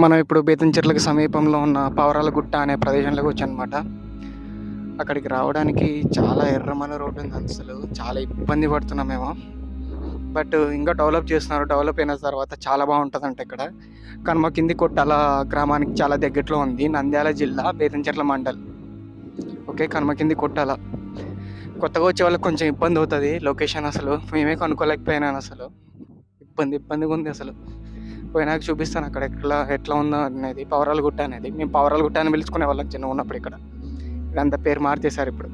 మనం ఇప్పుడు బేతంచెర్లకు సమీపంలో ఉన్న పావురాలగుట్ట అనే ప్రదేశంలోకి వచ్చానమాట. అక్కడికి రావడానికి చాలా ఎర్రమన్న రోడ్డు ఉంది. అసలు చాలా ఇబ్బంది పడుతున్నాం మేము. బట్ ఇంకా డెవలప్ చేస్తున్నారు. డెవలప్ అయిన తర్వాత చాలా బాగుంటుందంట ఇక్కడ. కనుమ కొట్టాల గ్రామానికి చాలా దగ్గరలో ఉంది. నంద్యాల జిల్లా బేతంచెర్ల మండల్. ఓకే, కనుమ కొట్టాల. కొత్తగా వచ్చే వాళ్ళకి కొంచెం ఇబ్బంది అవుతుంది లొకేషన్. అసలు మేమే కనుక్కోలేకపోయినాను. అసలు ఇబ్బందిగా ఉంది. అసలు పోయినాక చూపిస్తాను అక్కడ ఎట్లా ఉందో అనేది. పావురాలగుట్ట అనేది మేము పావురాలగుట్ట అని పిలుచుకునే వాళ్ళం చిన్న ఉన్నప్పుడు. ఇక్కడ ఇదంతా పేరు మార్చేశారు ఇప్పుడు.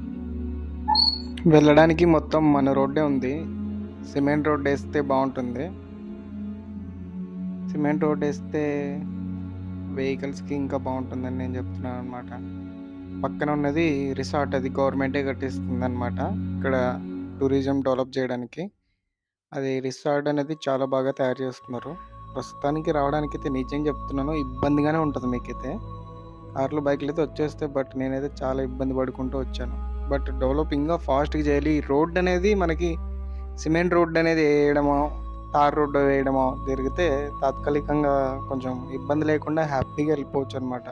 వెళ్ళడానికి మొత్తం మన రోడ్డే ఉంది. సిమెంట్ రోడ్ వేస్తే బాగుంటుంది. సిమెంట్ రోడ్ వేస్తే వెహికల్స్కి ఇంకా బాగుంటుందని నేను చెప్తున్నాను అనమాట. పక్కన ఉన్నది రిసార్ట్, అది గవర్నమెంటే కట్టిస్తుంది అనమాట. ఇక్కడ టూరిజం డెవలప్ చేయడానికి అది రిసార్ట్ అనేది చాలా బాగా తయారు చేస్తున్నారు. ప్రస్తుతానికి రావడానికి అయితే నిజంగా చెప్తున్నాను, ఇబ్బందిగానే ఉంటుంది మీకైతే. కార్లు బైక్లు అయితే వచ్చేస్తే, బట్ నేనైతే చాలా ఇబ్బంది పడుకుంటూ వచ్చాను. బట్ డెవలప్ ఇంకా ఫాస్ట్గా చేయాలి. ఈ రోడ్ అనేది మనకి సిమెంట్ రోడ్ అనేది వేయడమో, తార్ రోడ్డు వేయడమో జరిగితే తాత్కాలికంగా కొంచెం ఇబ్బంది లేకుండా హ్యాపీగా వెళ్ళిపోవచ్చు అనమాట.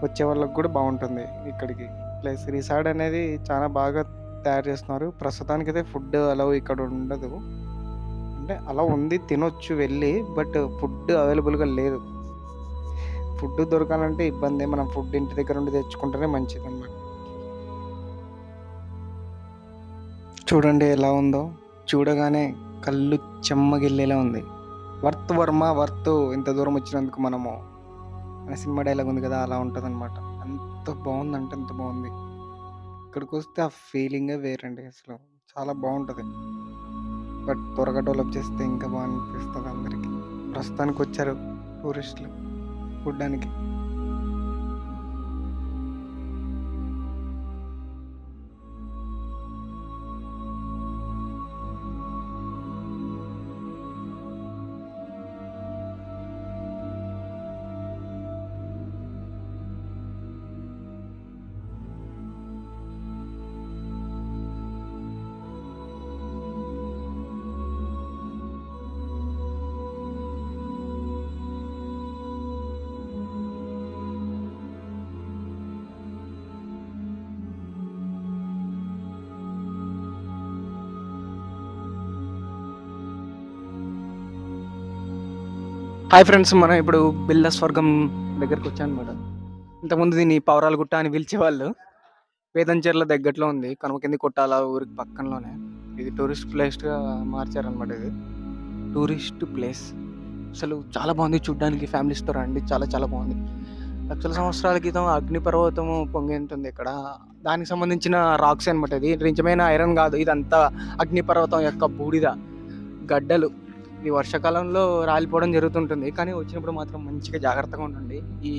వచ్చే వాళ్ళకి కూడా బాగుంటుంది ఇక్కడికి. ప్లస్ రిసార్ట్ అనేది చాలా బాగా తయారు చేస్తున్నారు. ప్రస్తుతానికి అయితే ఫుడ్ అలౌ ఇక్కడ ఉండదు. అంటే అలా ఉంది, తినొచ్చు వెళ్ళి, బట్ ఫుడ్ అవైలబుల్గా లేదు. ఫుడ్ దొరకాలంటే ఇబ్బంది. మనం ఫుడ్ ఇంటి దగ్గర ఉండి తెచ్చుకుంటేనే మంచిది అన్నమాట. చూడండి ఎలా ఉందో, చూడగానే కళ్ళు చెమ్మగిల్లేలా ఉంది. వర్త్ వర్మ వర్త్, ఇంత దూరం వచ్చినందుకు మనము అనే సినిమా డైలాగ్ ఉంది కదా, అలా ఉంటుంది అనమాట. అంత బాగుందంటే అంత బాగుంది. ఇక్కడికి వస్తే ఆ ఫీలింగే వేరండి. అసలు చాలా బాగుంటుంది. బట్ త్వరగా డెవలప్ చేస్తే ఇంకా బాగా అనిపిస్తుంది అందరికీ. ప్రస్తుతానికి వచ్చారు టూరిస్టులు చూడ్డానికి. హాయ్ ఫ్రెండ్స్, మనం ఇప్పుడు బిల్ల స్వర్గం దగ్గరికి వచ్చాం అనమాట. ఇంతకుముందు దీన్ని పావురాలగుట్ట అని పిలిచేవాళ్ళు. బేతంచెర్ల దగ్గరలో ఉంది. కనుమ కొట్టాల ఊరికి పక్కనలోనే. ఇది టూరిస్ట్ ప్లేస్గా మార్చారనమాట. ఇది టూరిస్ట్ ప్లేస్. అసలు చాలా బాగుంది చూడ్డానికి. ఫ్యామిలీస్తో రండి, చాలా చాలా బాగుంది. లక్షల సంవత్సరాల క్రితం అగ్నిపర్వతము పొంగింటుంది ఇక్కడ. దానికి సంబంధించిన రాక్స్ అనమాట. ఇది నిజమైన ఐరన్ కాదు, ఇదంతా అగ్నిపర్వతం యొక్క బూడిద గడ్డలు. ఇది వర్షాకాలంలో రాలిపోవడం జరుగుతుంటుంది, కానీ వచ్చినప్పుడు మాత్రం మంచిగా జాగ్రత్తగా ఉండండి. ఈ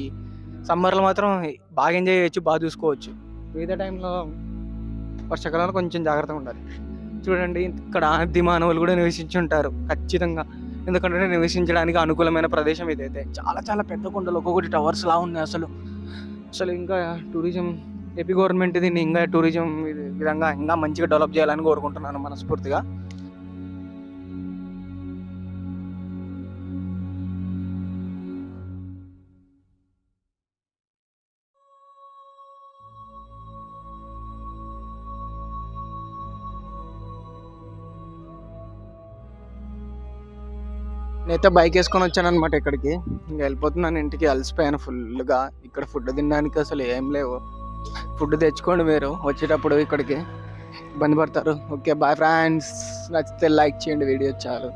సమ్మర్లో మాత్రం బాగా ఎంజాయ్ చేయొచ్చు, బాగా చూసుకోవచ్చు. మిగతా టైంలో వర్షాకాలంలో కొంచెం జాగ్రత్తగా ఉండాలి. చూడండి, ఇక్కడ ఆది మానవులు కూడా నివసించి ఉంటారు ఖచ్చితంగా. ఎందుకంటే నివసించడానికి అనుకూలమైన ప్రదేశం ఇదైతే. చాలా చాలా పెద్ద కొండలు, ఒక్కొక్కటి టవర్స్ లా ఉన్నాయి. అసలు ఇంకా టూరిజం, ఏపీ గవర్నమెంట్ దీన్ని ఇంకా టూరిజం విధంగా ఇంకా మంచిగా డెవలప్ చేయాలని కోరుకుంటున్నాను మనస్ఫూర్తిగా. నేనైతే బైక్ వేసుకొని వచ్చాను అనమాట ఇక్కడికి. ఇంకా వెళ్ళిపోతున్నాను ఇంటికి, అలసిపోయాను ఫుల్గా. ఇక్కడ ఫుడ్ తినడానికి అసలు ఏం లేవు. ఫుడ్ తెచ్చుకోండి మీరు వచ్చేటప్పుడు, ఇక్కడికి ఇబ్బంది పడతారు. Okay, bye friends. నచ్చితే లైక్ చేయండి, వీడియో చాలు.